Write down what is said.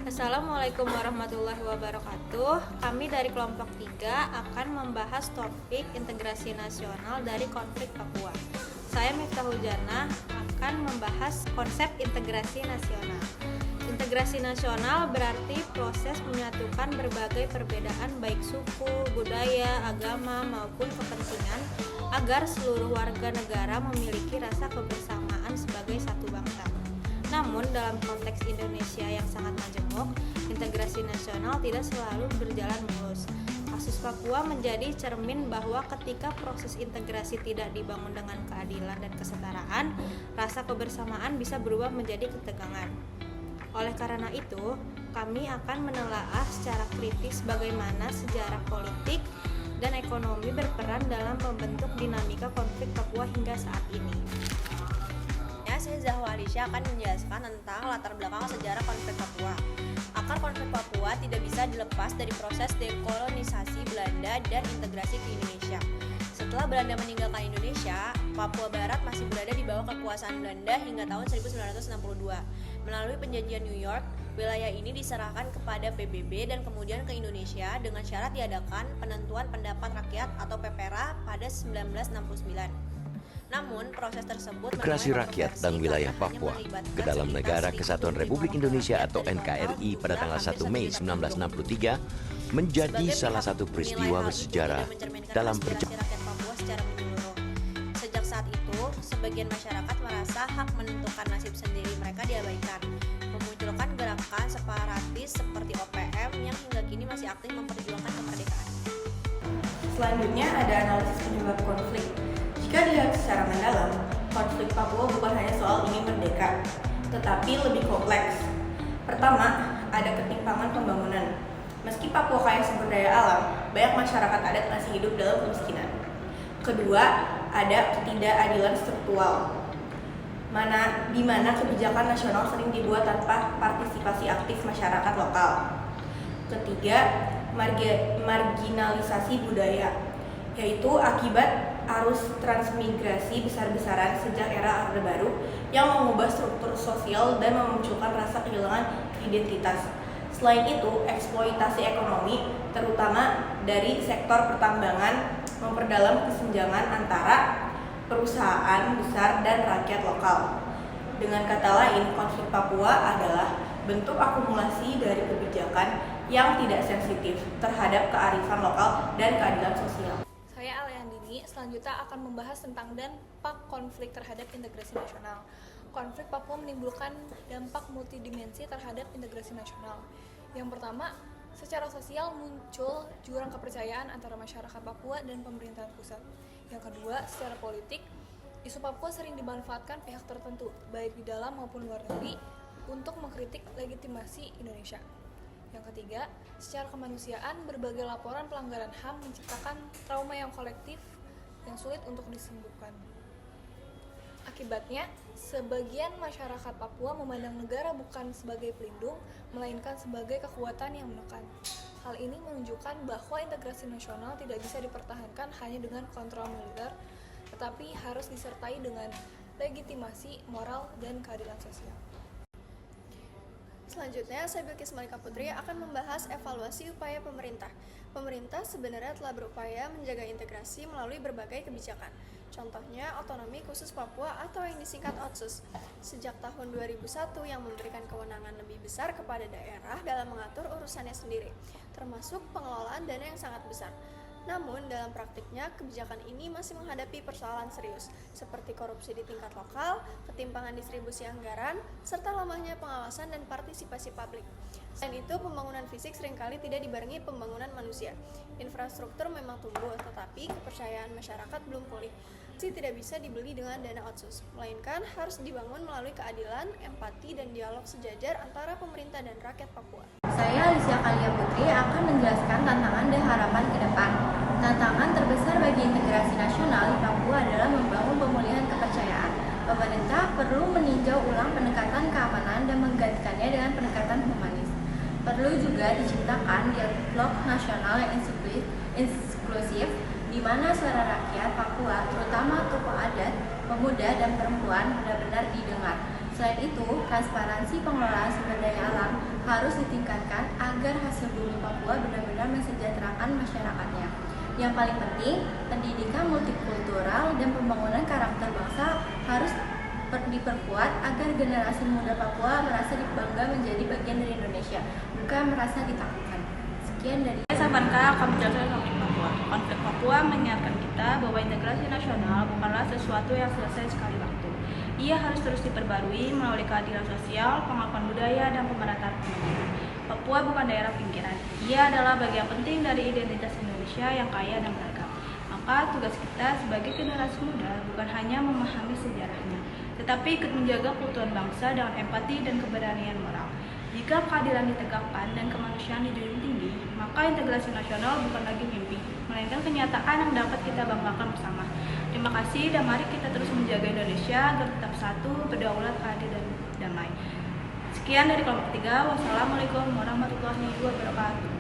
Assalamualaikum warahmatullahi wabarakatuh. Kami dari kelompok 3 akan membahas topik integrasi nasional dari konflik Papua. Saya Miftahul Jannah akan membahas konsep integrasi nasional. Integrasi nasional berarti proses menyatukan berbagai perbedaan baik suku, budaya, agama maupun kepentingan agar seluruh warga negara memiliki rasa kebersamaan sebagai satu bangsa. Namun dalam konteks Indonesia yang sangat majemuk, integrasi nasional tidak selalu berjalan mulus. Kasus Papua menjadi cermin bahwa ketika proses integrasi tidak dibangun dengan keadilan dan kesetaraan, rasa kebersamaan bisa berubah menjadi ketegangan. Oleh karena itu, kami akan menelaah secara kritis bagaimana sejarah politik dan ekonomi berperan dalam membentuk dinamika konflik Papua hingga saat ini. Saya Zahwa Alisha akan menjelaskan tentang latar belakang sejarah konflik Papua. Akar konflik Papua tidak bisa dilepas dari proses dekolonisasi Belanda dan integrasi ke Indonesia. Setelah Belanda meninggalkan Indonesia, Papua Barat masih berada di bawah kekuasaan Belanda hingga tahun 1962. Melalui Perjanjian New York, wilayah ini diserahkan kepada PBB dan kemudian ke Indonesia dengan syarat diadakan penentuan pendapat rakyat atau PPRA pada 1969. Namun, proses tersebut Integrasi rakyat dan wilayah Papua ke dalam Negara Kesatuan Republik Indonesia atau NKRI pada tanggal 1 Mei 1963 menjadi salah satu peristiwa bersejarah dalam perjalanan rakyat Papua secara menyeluruh. Sejak saat itu, sebagian masyarakat merasa hak menentukan nasib sendiri mereka diabaikan, memunculkan gerakan separatis seperti OPM yang hingga kini masih aktif memperjuangkan kemerdekaan. Selanjutnya ada analisis penyebab konflik. Jika dilihat secara mendalam, konflik Papua bukan hanya soal ingin merdeka, tetapi lebih kompleks. Pertama, ada ketimpangan pembangunan. Meski Papua kaya sumber daya alam, banyak masyarakat adat masih hidup dalam kemiskinan. Kedua, ada ketidakadilan struktural, di mana kebijakan nasional sering dibuat tanpa partisipasi aktif masyarakat lokal. Ketiga, marginalisasi budaya, yaitu akibat arus transmigrasi besar-besaran sejak era Orde Baru yang mengubah struktur sosial dan memunculkan rasa kehilangan identitas. Selain itu, eksploitasi ekonomi, terutama dari sektor pertambangan, memperdalam kesenjangan antara perusahaan besar dan rakyat lokal. Dengan kata lain, konflik Papua adalah bentuk akumulasi dari kebijakan yang tidak sensitif terhadap kearifan lokal dan keadilan sosial. Saya Aleandini, selanjutnya akan membahas tentang dampak konflik terhadap integrasi nasional. Konflik Papua menimbulkan dampak multidimensi terhadap integrasi nasional. Yang pertama, secara sosial muncul jurang kepercayaan antara masyarakat Papua dan pemerintahan pusat. Yang kedua, secara politik, isu Papua sering dimanfaatkan pihak tertentu, baik di dalam maupun luar negeri, untuk mengkritik legitimasi Indonesia. Yang ketiga, secara kemanusiaan, berbagai laporan pelanggaran HAM menciptakan trauma yang kolektif yang sulit untuk disembuhkan. Akibatnya, sebagian masyarakat Papua memandang negara bukan sebagai pelindung, melainkan sebagai kekuatan yang menekan. Hal ini menunjukkan bahwa integrasi nasional tidak bisa dipertahankan hanya dengan kontrol militer, tetapi harus disertai dengan legitimasi moral dan keadilan sosial. Selanjutnya, saya Bilkis Malika Putri akan membahas evaluasi upaya pemerintah. Pemerintah sebenarnya telah berupaya menjaga integrasi melalui berbagai kebijakan. Contohnya, otonomi khusus Papua atau yang disingkat OTSUS. Sejak tahun 2001 yang memberikan kewenangan lebih besar kepada daerah dalam mengatur urusannya sendiri, termasuk pengelolaan dana yang sangat besar. Namun, dalam praktiknya, kebijakan ini masih menghadapi persoalan serius, seperti korupsi di tingkat lokal, ketimpangan distribusi anggaran, serta lemahnya pengawasan dan partisipasi publik. Selain itu, pembangunan fisik seringkali tidak dibarengi pembangunan manusia. Infrastruktur memang tumbuh, tetapi kepercayaan masyarakat belum pulih. Tidak bisa dibeli dengan dana otsus, melainkan harus dibangun melalui keadilan, empati, dan dialog sejajar antara pemerintah dan rakyat Papua. Saya Alicia Kalia Putri akan menjelaskan tantangan dan harapan ke depan. Tantangan terbesar bagi integrasi nasional di Papua adalah membangun pemulihan kepercayaan. Pemerintah perlu meninjau ulang pendekatan keamanan dan menggantikannya dengan pendekatan humanis. Perlu juga diciptakan dialog nasional yang inklusif, di mana suara rakyat Papua, terutama tokoh adat, pemuda, dan perempuan benar-benar didengar. Selain itu, Transparansi pengelolaan sumber daya alam harus ditingkatkan agar hasil bumi Papua benar-benar mensejahterakan masyarakatnya. Yang paling penting, pendidikan multikultural dan pembangunan karakter bangsa harus diperkuat agar generasi muda Papua merasa bangga menjadi bagian dari Indonesia, bukan merasa ditakutkan. Sekian dari Saya Sabanka akan menjelaskan konflik Papua. Konflik Papua mengingatkan kita bahwa integrasi nasional bukanlah sesuatu yang selesai sekali waktu. Ia harus terus diperbarui melalui keadilan sosial, pengakuan budaya, dan pemerataan pembangunan. Papua bukan daerah pinggiran. Ia adalah bagian penting dari identitas Indonesia yang kaya dan beragam. Maka tugas kita sebagai generasi muda bukan hanya memahami sejarahnya, tetapi ikut menjaga keutuhan bangsa dengan empati dan keberanian moral. Jika keadilan ditegakkan dan kemanusiaan dijunjung tinggi, maka integrasi nasional bukan lagi mimpi, melainkan kenyataan yang dapat kita banggakan bersama. Terima kasih dan mari kita terus menjaga Indonesia agar tetap satu, berdaulat, adil, dan damai. Sekian dari kelompok 3. Wassalamualaikum warahmatullahi wabarakatuh.